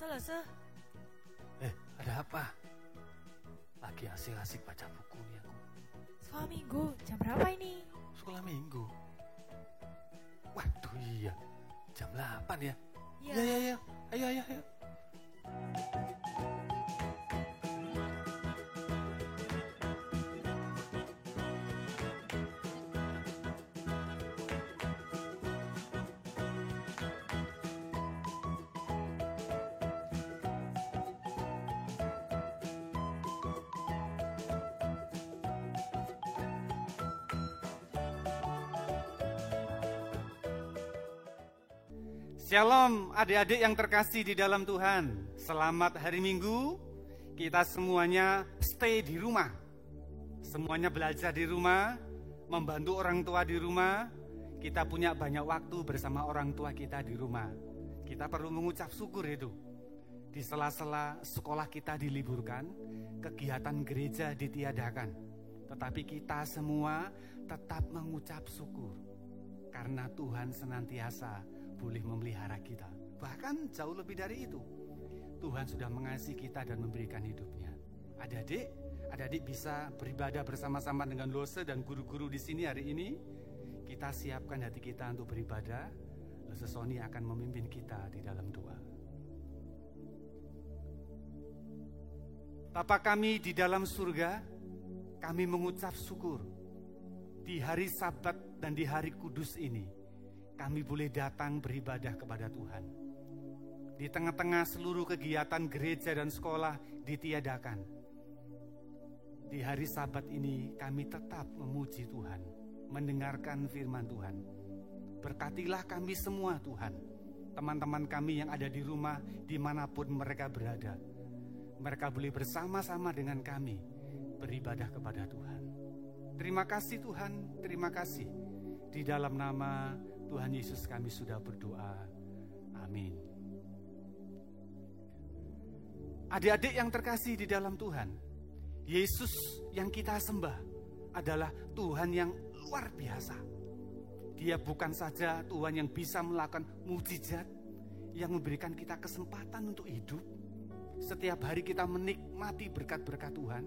Lose. Ada apa? Lagi asik-asik baca buku nih aku. Sekolah minggu, jam berapa ini? Sekolah minggu. Waduh iya, jam 8 ya? Iya. Iya. Ayo. Shalom adik-adik yang terkasih di dalam Tuhan. Selamat hari Minggu. Kita semuanya stay di rumah. Semuanya belajar di rumah, membantu orang tua di rumah. Kita punya banyak waktu bersama orang tua kita di rumah. Kita perlu mengucap syukur itu. Di sela-sela sekolah kita diliburkan, kegiatan gereja ditiadakan. Tetapi kita semua tetap mengucap syukur. Karena Tuhan senantiasa boleh memelihara kita. Bahkan jauh lebih dari itu. Tuhan sudah mengasihi kita dan memberikan hidupnya. Adik-adik bisa beribadah bersama-sama dengan Lose dan guru-guru di sini hari ini. Kita siapkan hati kita untuk beribadah. Lose Sony akan memimpin kita di dalam doa. Bapa kami di dalam surga, kami mengucap syukur. Di hari Sabat dan di hari kudus ini, kami boleh datang beribadah kepada Tuhan. Di tengah-tengah seluruh kegiatan gereja dan sekolah ditiadakan. Di hari Sabat ini kami tetap memuji Tuhan, mendengarkan firman Tuhan. Berkatilah kami semua Tuhan, teman-teman kami yang ada di rumah dimanapun mereka berada. Mereka boleh bersama-sama dengan kami beribadah kepada Tuhan. Terima kasih Tuhan, terima kasih. Di dalam nama Tuhan Yesus kami sudah berdoa. Amin. Adik-adik yang terkasih di dalam Tuhan, Yesus yang kita sembah adalah Tuhan yang luar biasa. Dia bukan saja Tuhan yang bisa melakukan mukjizat, yang memberikan kita kesempatan untuk hidup. Setiap hari kita menikmati berkat-berkat Tuhan,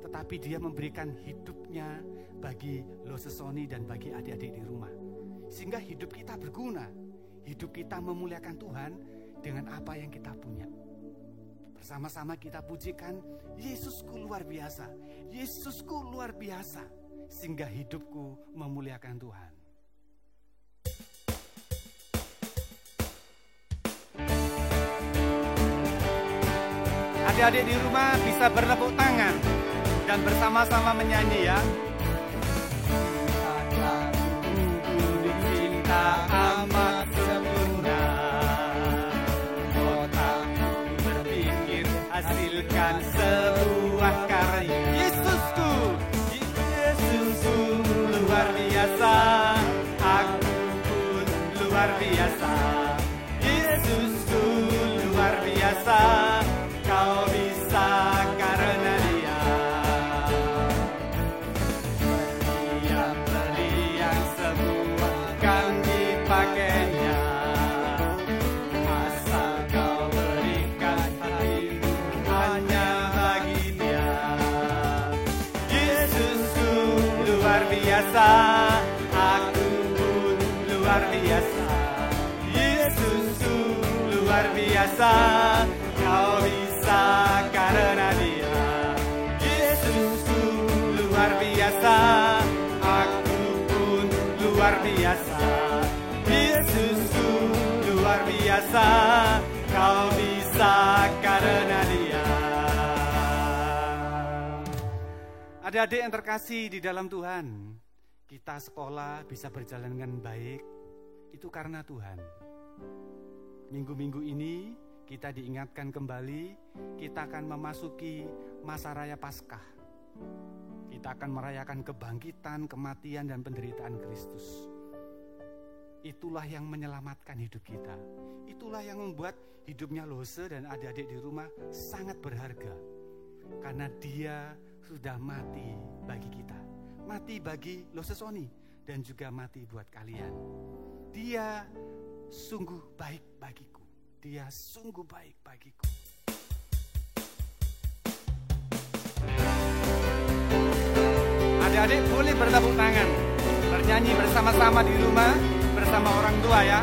tetapi dia memberikan hidupnya bagi Lose Sony dan bagi adik-adik di rumah. Sehingga hidup kita berguna, hidup kita memuliakan Tuhan dengan apa yang kita punya. Bersama-sama kita pujikan, Yesusku luar biasa, Yesusku luar biasa, sehingga hidupku memuliakan Tuhan. Adik-adik di rumah bisa bertepuk tangan dan bersama-sama menyanyi ya. Amat sempurna, otakku berpikir hasilkan sebuah karya. Yesusku luar biasa, aku pun luar biasa. Yesusku luar biasa, kau bisa karena Dia. Meriam semua kan dipakainya, asal kau berikan hatimu hanya bagi Dia. Yesusku luar biasa, aku pun luar biasa. Yesusku luar biasa, kau bisa karena Dia. Yesusku luar biasa, aku pun luar biasa. Yesusku luar biasa, kau bisa karena Dia. Adik-adik yang terkasih di dalam Tuhan, kita sekolah bisa berjalan dengan baik, itu karena Tuhan. Minggu-minggu ini kita diingatkan kembali, kita akan memasuki masa raya Paskah. Kita akan merayakan kebangkitan, kematian, dan penderitaan Kristus. Itulah yang menyelamatkan hidup kita. Itulah yang membuat hidupnya Lose dan adik-adik di rumah sangat berharga. Karena Dia sudah mati bagi kita. Mati bagi Lose Sony dan juga mati buat kalian. Dia sungguh baik bagiku. Dia sungguh baik bagiku. Adik-adik boleh bertepuk tangan, bernyanyi bersama-sama di rumah bersama orang tua ya.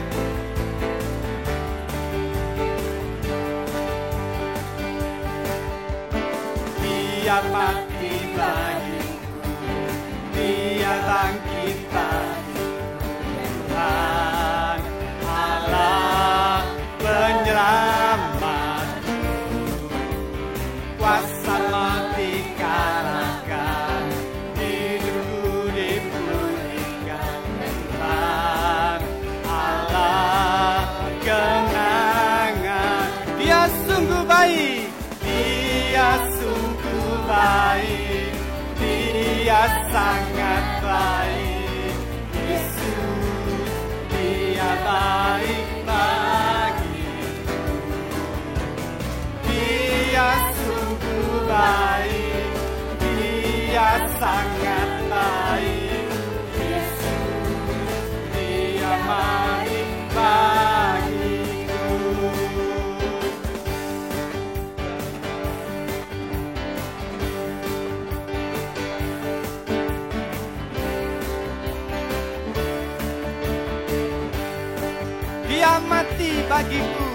Dia mati bagiku, Dia bangkit bagiku, Tuhan Allah penyelamatku. Kuasa mati kalahkan, hidupku dipulihkan, Tuhan Allah kenangan. Dia sungguh baik, Dia sungguh baik, Dia sangat baik. Yesus, Dia baik bagiku. Dia sungguh baik, Dia sangat baik. Yesus, Dia baik bagiku. Dia mati bagiku,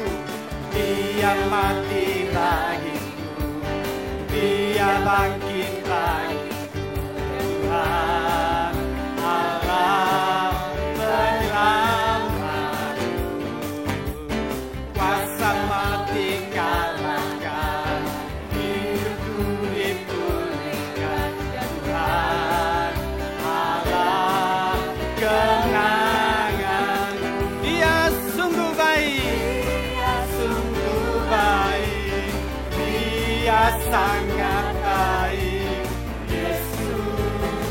Dia mati bagiku, Dia bangkit bagiku, Tuhan Allah penyelamatku. Kuasa mati kalahkan, hidupku dipulihkan, Tuhan Allah kenangan. Dia sungguh baik, sungguh baik, Dia sangat baik. Yesus,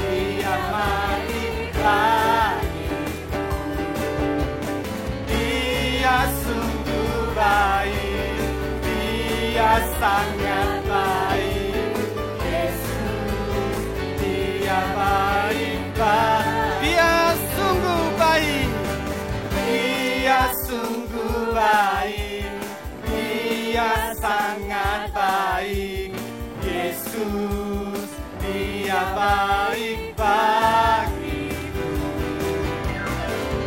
Dia mati bagiku. Dia sungguh baik, Dia sangat baik. Yesus, Dia baik bagiku. Dia sungguh baik, Dia sungguh baik, Dia sangat baik. Yesus, Dia baik bagiku.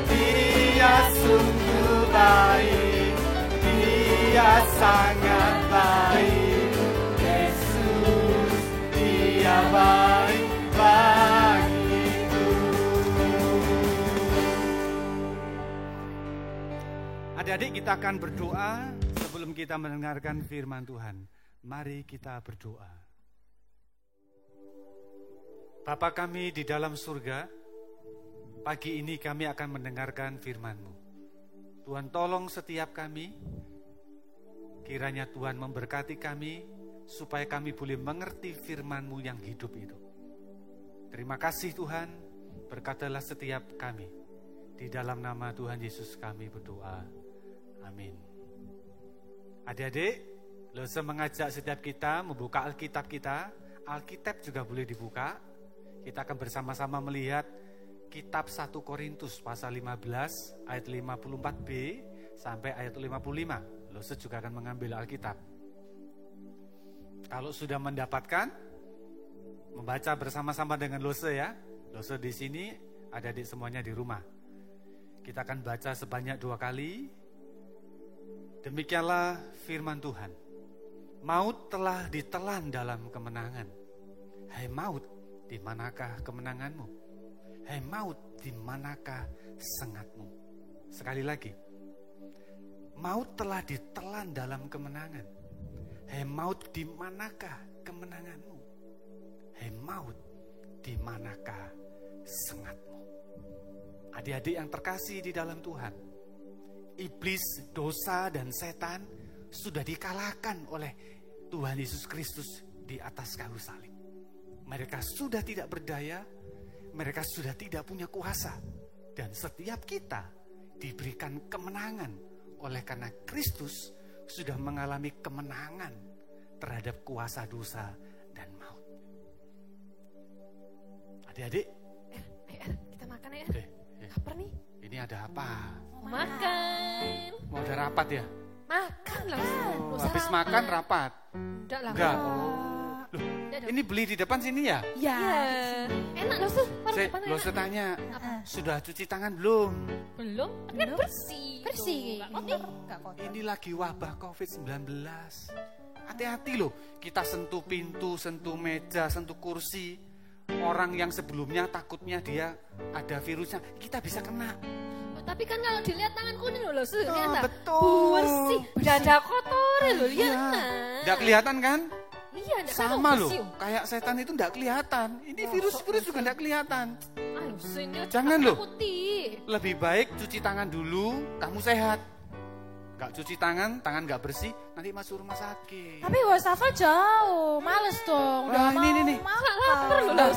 Dia sungguh baik, Dia sangat baik. Yesus, Dia baik bagiku. Adik-adik, kita akan berdoa sebelum kita mendengarkan firman Tuhan. Mari kita berdoa. Bapa kami di dalam surga, pagi ini kami akan mendengarkan firman-Mu. Tuhan tolong setiap kami, kiranya Tuhan memberkati kami, supaya kami boleh mengerti firman-Mu yang hidup itu. Terima kasih Tuhan, berkatilah setiap kami. Di dalam nama Tuhan Yesus kami berdoa. Amin. Adik-adik, Lose mengajak setiap kita membuka Alkitab kita. Alkitab juga boleh dibuka. Kita akan bersama-sama melihat kitab 1 Korintus pasal 15 ayat 54b sampai ayat 55. Lose juga akan mengambil Alkitab. Kalau sudah mendapatkan, membaca bersama-sama dengan Lose ya. Lose di sini, adik-adik semuanya di rumah. Kita akan baca sebanyak 2 kali. Demikianlah firman Tuhan. Maut telah ditelan dalam kemenangan. Hai maut, di manakah kemenanganmu? Hai maut, di manakah sengatmu? Sekali lagi. Maut telah ditelan dalam kemenangan. Hai maut, di manakah kemenanganmu? Hai maut, di manakah sengatmu? Adik-adik yang terkasih di dalam Tuhan, iblis, dosa, dan setan sudah dikalahkan oleh Tuhan Yesus Kristus di atas kayu salib. Mereka sudah tidak berdaya, mereka sudah tidak punya kuasa, dan setiap kita diberikan kemenangan oleh karena Kristus sudah mengalami kemenangan terhadap kuasa dosa dan maut. Adik-adik, Kita makan ya. eh, Lapar nih. ini ada apa? Mau Makan. Mau ada rapat ya? Makan langsung. Oh, habis makan rapat. Enggak lah. Enggak. Enggak dong. Ini beli di depan sini ya? Ya. Iya. Enak loh, Su. Lo tanya, sudah cuci tangan belum? Belum? Kan bersih. Bersih. Enggak kotor. Enggak kotor. Ini lagi wabah COVID-19. Hati-hati loh, kita sentuh pintu, sentuh meja, sentuh kursi. Orang yang sebelumnya takutnya dia ada virusnya, kita bisa kena. Oh, tapi kan kalau dilihat tanganku ini loh, Su. Oh, Lihat. betul. Bersih. Enggak ada kotor loh, lihat. Nggak kelihatan kan? Iya, enggak Sama loh, bersih. kayak setan itu nggak kelihatan. Ini virus-virus juga nggak kelihatan. Aduh, sini Jangan loh. putih. Lebih baik cuci tangan dulu, kamu sehat. Gak cuci tangan nggak bersih, nanti masuk rumah sakit. Tapi wastafel jauh, males dong. Wah, ini. Enggak lapar loh,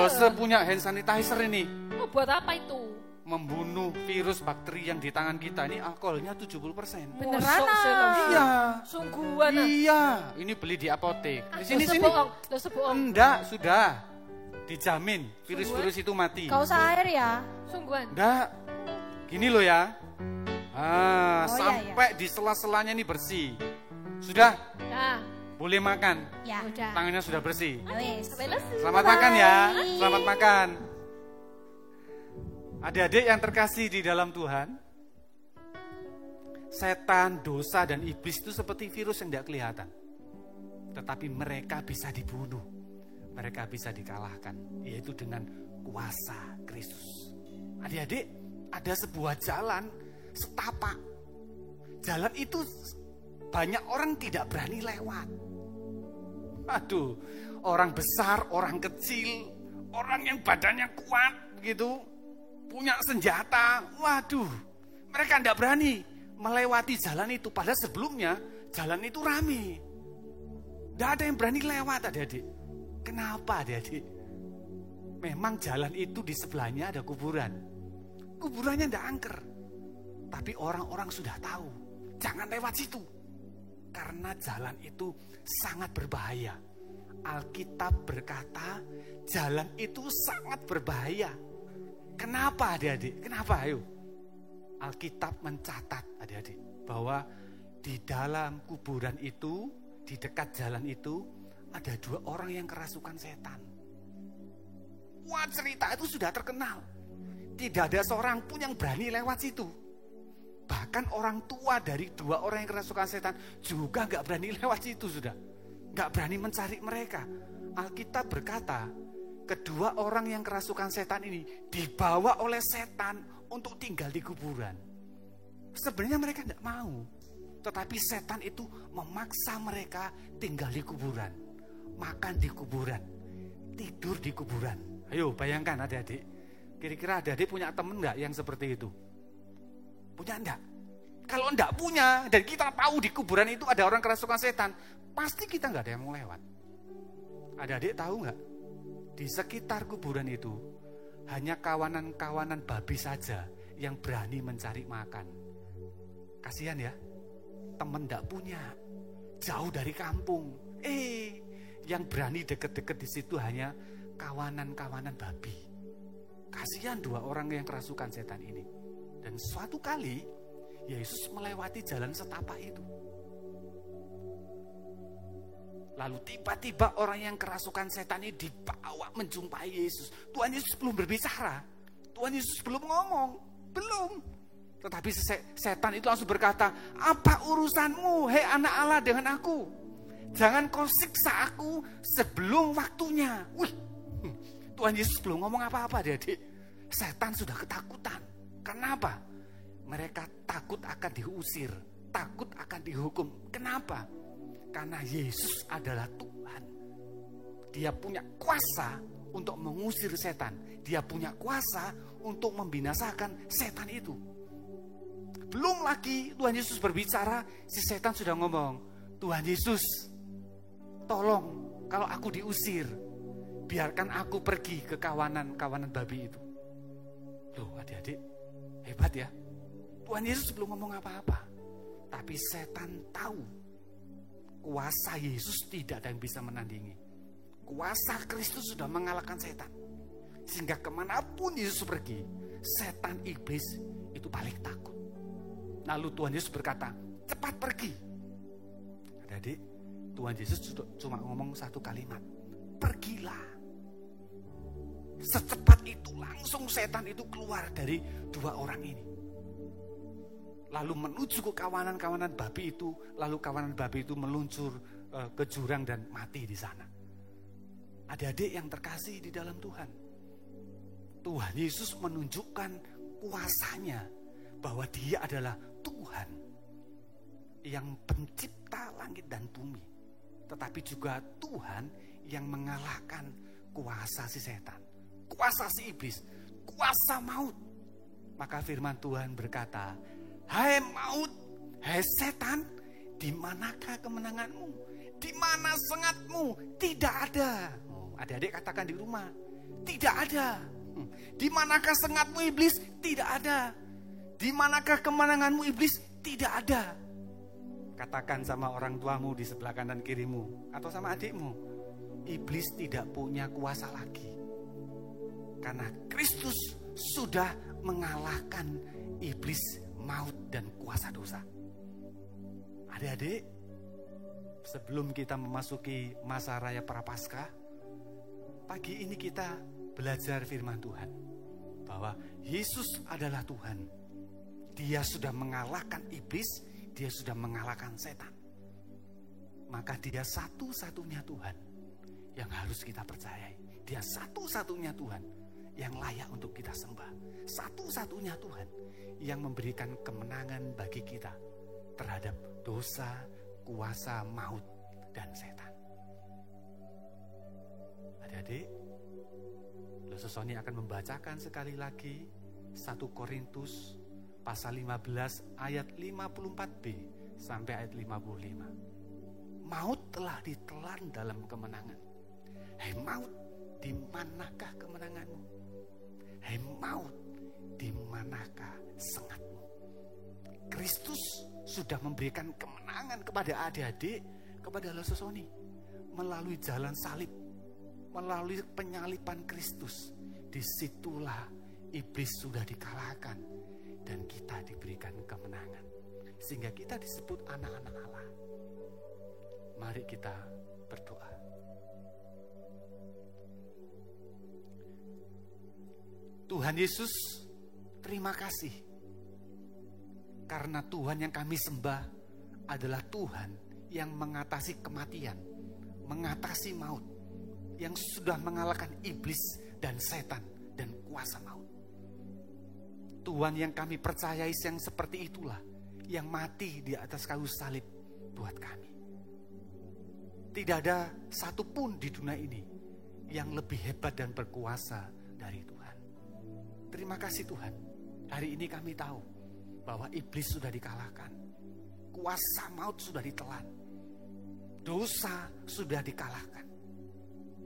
Su. Lo punya hand sanitizer ini. Mau buat apa itu? Membunuh virus bakteri yang di tangan kita. Ini alkoholnya 70%. Beneran, Mosok sih, ah? Lo, Su? Iya. Sungguhan. Ah. Iya, ini beli di apotek. Di sini. Lo sebohong. Enggak, sudah. Dijamin virus-virus itu mati. Kau usah air ya. Sungguhan. Enggak. Gini loh ya. Oh, Sampai di sela-selanya ini bersih. Sudah, Ya. boleh makan. Ya. Udah. Tangannya sudah bersih. Wes. Sampai lesu. Selamat makan ya. Selamat makan. Adik-adik yang terkasih di dalam Tuhan, setan, dosa, dan iblis itu seperti virus yang tidak kelihatan. Tetapi mereka bisa dibunuh. Mereka bisa dikalahkan. Yaitu dengan kuasa Kristus. Adik-adik, ada sebuah jalan setapak. Jalan itu banyak orang tidak berani lewat. Aduh, orang besar, orang kecil, orang yang badannya kuat begitu, punya senjata. Waduh, mereka tidak berani melewati jalan itu. Padahal sebelumnya jalan itu rame. Tidak ada yang berani lewat, adik-adik. Kenapa, adik-adik? Memang jalan itu di sebelahnya ada kuburan. Kuburannya tidak angker. Tapi orang-orang sudah tahu, jangan lewat situ. Karena jalan itu sangat berbahaya. Alkitab berkata, jalan itu sangat berbahaya. Kenapa adik-adik? Kenapa? Ayo. Alkitab mencatat adik-adik, bahwa di dalam kuburan itu, di dekat jalan itu, ada 2 orang yang kerasukan setan. Wah, cerita itu sudah terkenal. Tidak ada seorang pun yang berani lewat situ. Bahkan orang tua dari 2 orang yang kerasukan setan juga gak berani lewat situ sudah. Gak berani mencari mereka. Alkitab berkata, kedua orang yang kerasukan setan ini dibawa oleh setan untuk tinggal di kuburan. Sebenarnya mereka tidak mau. Tetapi setan itu memaksa mereka tinggal di kuburan. Makan di kuburan. Tidur di kuburan. Ayo bayangkan adik-adik. Kira-kira adik-adik punya teman gak yang seperti itu? Punya enggak? Kalau enggak punya, dan kita tahu di kuburan itu ada orang kerasukan setan, pasti kita enggak ada yang mau lewat. Adik-adik tahu enggak? Di sekitar kuburan itu, hanya kawanan-kawanan babi saja yang berani mencari makan. Kasihan ya, teman enggak punya, jauh dari kampung. Yang berani deket-deket di situ hanya kawanan-kawanan babi. Kasihan 2 orang yang kerasukan setan ini. Dan suatu kali Yesus melewati jalan setapak itu. Lalu tiba-tiba orang yang kerasukan setan ini dibawa menjumpai Yesus. Tuhan Yesus belum berbicara. Tuhan Yesus belum ngomong. Belum. Tetapi setan itu langsung berkata, "Apa urusanmu, hei anak Allah, dengan aku? Jangan kau siksa aku sebelum waktunya." Wih, Tuhan Yesus belum ngomong apa-apa, adik-adik. Setan sudah ketakutan. Kenapa? Mereka takut akan diusir, takut akan dihukum. Kenapa? Karena Yesus adalah Tuhan. Dia punya kuasa untuk mengusir setan. Dia punya kuasa untuk membinasakan setan itu. Belum lagi Tuhan Yesus berbicara, si setan sudah ngomong, "Tuhan Yesus, tolong kalau aku diusir, biarkan aku pergi ke kawanan-kawanan babi itu." Loh adik-adik, hebat ya. Tuhan Yesus belum ngomong apa-apa. Tapi setan tahu kuasa Yesus tidak ada yang bisa menandingi. Kuasa Kristus sudah mengalahkan setan. Sehingga kemanapun Yesus pergi, setan iblis itu paling takut. Lalu Tuhan Yesus berkata, cepat pergi. Adik, Tuhan Yesus cuma ngomong satu kalimat, pergilah. Secepat itu langsung setan itu keluar dari dua orang ini. Lalu menuju ke kawanan-kawanan babi itu. Lalu kawanan babi itu meluncur ke jurang dan mati di sana. Adik-adik yang terkasih di dalam Tuhan, Tuhan Yesus menunjukkan kuasanya, bahwa Dia adalah Tuhan yang pencipta langit dan bumi, tetapi juga Tuhan yang mengalahkan kuasa si setan, kuasa si iblis, kuasa maut. Maka firman Tuhan berkata, hai maut, hai setan, di manakah kemenanganmu? Di mana sengatmu? Tidak ada. Adik-adik katakan di rumah, tidak ada. Di manakah sengatmu iblis? Tidak ada. Di manakah kemenanganmu iblis? Tidak ada. Katakan sama orang tuamu di sebelah kanan kirimu, atau sama adikmu, iblis tidak punya kuasa lagi. Karena Kristus sudah mengalahkan iblis, maut, dan kuasa dosa. Adik-adik, sebelum kita memasuki masa raya Prapaskah, pagi ini kita belajar firman Tuhan, bahwa Yesus adalah Tuhan. Dia sudah mengalahkan iblis, Dia sudah mengalahkan setan. Maka Dia satu-satunya Tuhan yang harus kita percayai. Dia satu-satunya Tuhan yang layak untuk kita sembah. Satu-satunya Tuhan yang memberikan kemenangan bagi kita terhadap dosa, kuasa, maut, dan setan. Adik-adik, Sosoni akan membacakan sekali lagi 1 Korintus pasal 15 ayat 54b sampai ayat 55. Maut telah ditelan dalam kemenangan. Hai maut, di manakah kemenanganmu? Hai maut, di manakah sengatmu? Kristus sudah memberikan kemenangan kepada adik-adik, kepada Sosoni, melalui jalan salib, melalui penyaliban Kristus. Disitulah iblis sudah dikalahkan dan kita diberikan kemenangan, sehingga kita disebut anak-anak Allah. Mari kita berdoa. Tuhan Yesus, terima kasih, karena Tuhan yang kami sembah adalah Tuhan yang mengatasi kematian, mengatasi maut, yang sudah mengalahkan iblis dan setan dan kuasa maut. Tuhan yang kami percayai yang seperti itulah, yang mati di atas kayu salib buat kami. Tidak ada satupun di dunia ini yang lebih hebat dan berkuasa dari Tuhan. Terima kasih Tuhan. Hari ini kami tahu bahwa iblis sudah dikalahkan, kuasa maut sudah ditelan, dosa sudah dikalahkan,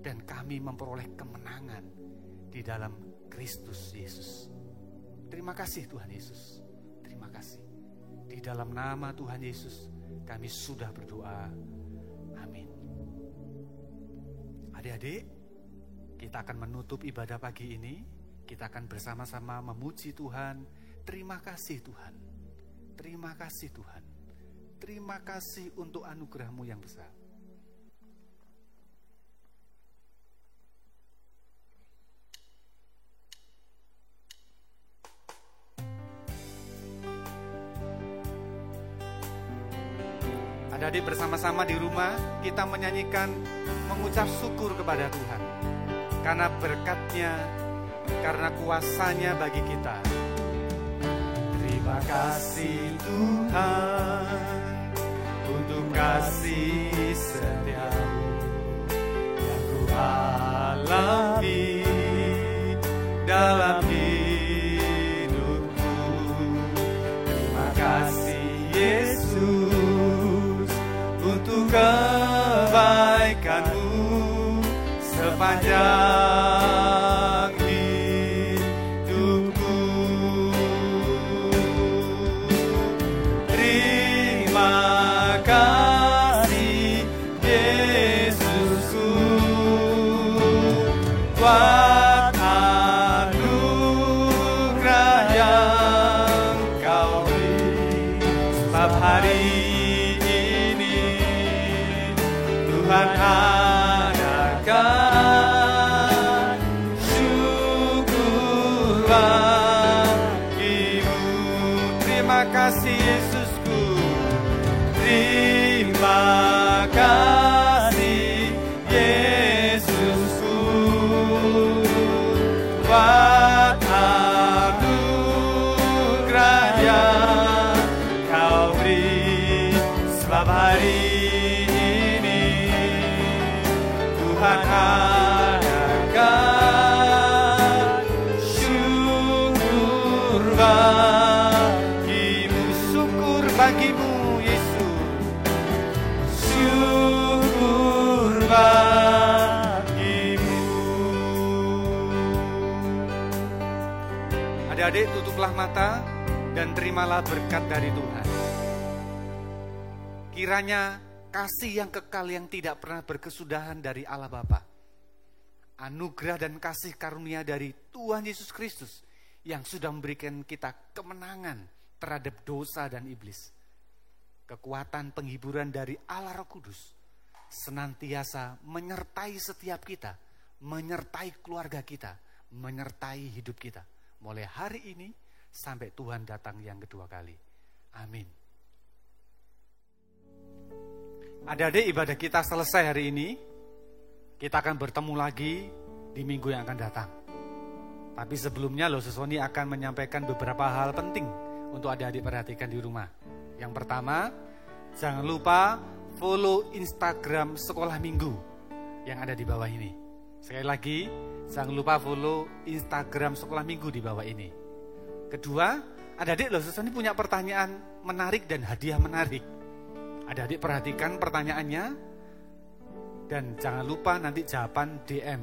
dan kami memperoleh kemenangan di dalam Kristus Yesus. Terima kasih Tuhan Yesus. Terima kasih. Di dalam nama Tuhan Yesus kami sudah berdoa. Amin. Adik-adik, kita akan menutup ibadah pagi ini. Kita akan bersama-sama memuji Tuhan. Terima kasih Tuhan. Terima kasih Tuhan. Terima kasih untuk anugerah-Mu yang besar. Adik-adik, bersama-sama di rumah kita menyanyikan, mengucap syukur kepada Tuhan karena berkat-Nya, karena kuasa-Nya bagi kita. Terima kasih Tuhan untuk kasih setia-Mu yang ku alami dalam hidupku. Terima kasih Yesus untuk kebaikan-Mu sepanjang hidupku. Terima kasih Yesusku buat anugerah yang Kau beri. Adik-adik tutuplah mata dan terimalah berkat dari Tuhan. Kiranya kasih yang kekal yang tidak pernah berkesudahan dari Allah Bapa, anugerah dan kasih karunia dari Tuhan Yesus Kristus yang sudah memberikan kita kemenangan terhadap dosa dan iblis, kekuatan penghiburan dari Allah Roh Kudus senantiasa menyertai setiap kita, menyertai keluarga kita, menyertai hidup kita, mulai hari ini sampai Tuhan datang yang kedua kali. Amin. Adik-adik, ibadah kita selesai hari ini. Kita akan bertemu lagi di minggu yang akan datang. Tapi sebelumnya Sesoni akan menyampaikan beberapa hal penting untuk adik-adik perhatikan di rumah. Yang pertama, jangan lupa follow Instagram Sekolah Minggu yang ada di bawah ini. Sekali lagi, jangan lupa follow Instagram Sekolah Minggu di bawah ini. Kedua, adik-adik Sesoni punya pertanyaan menarik dan hadiah menarik. Adik-adik perhatikan pertanyaannya dan jangan lupa nanti jawaban DM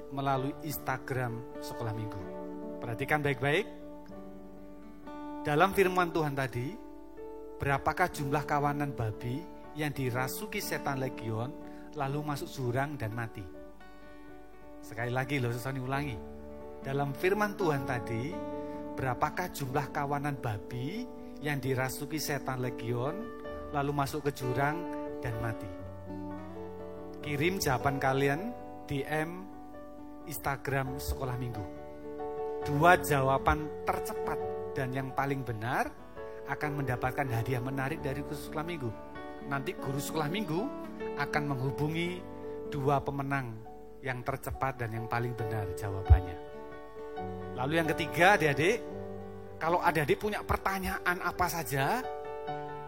melalui Instagram Sekolah Minggu. Perhatikan baik-baik. Dalam firman Tuhan tadi, berapakah jumlah kawanan babi yang dirasuki setan legion lalu masuk jurang dan mati? Sekali lagi Sesoni ulangi. Dalam firman Tuhan tadi, berapakah jumlah kawanan babi yang dirasuki setan legion lalu masuk ke jurang dan mati? Kirim jawaban kalian DM Instagram Sekolah Minggu. 2 jawaban tercepat dan yang paling benar akan mendapatkan hadiah menarik dari guru Sekolah Minggu. Nanti guru Sekolah Minggu akan menghubungi 2 pemenang yang tercepat dan yang paling benar jawabannya. Lalu yang ketiga, adik-adik, kalau adik-adik punya pertanyaan apa saja,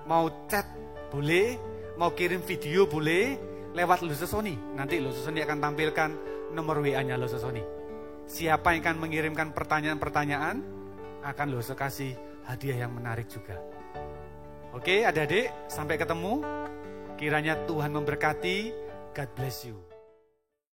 mau chat boleh, mau kirim video boleh, lewat Sesoni. Nanti Sesoni akan tampilkan nomor WA-nya Sesoni. Siapa yang akan mengirimkan pertanyaan-pertanyaan, akan kasih hadiah yang menarik juga. Oke adik-adik, sampai ketemu. Kiranya Tuhan memberkati. God bless you.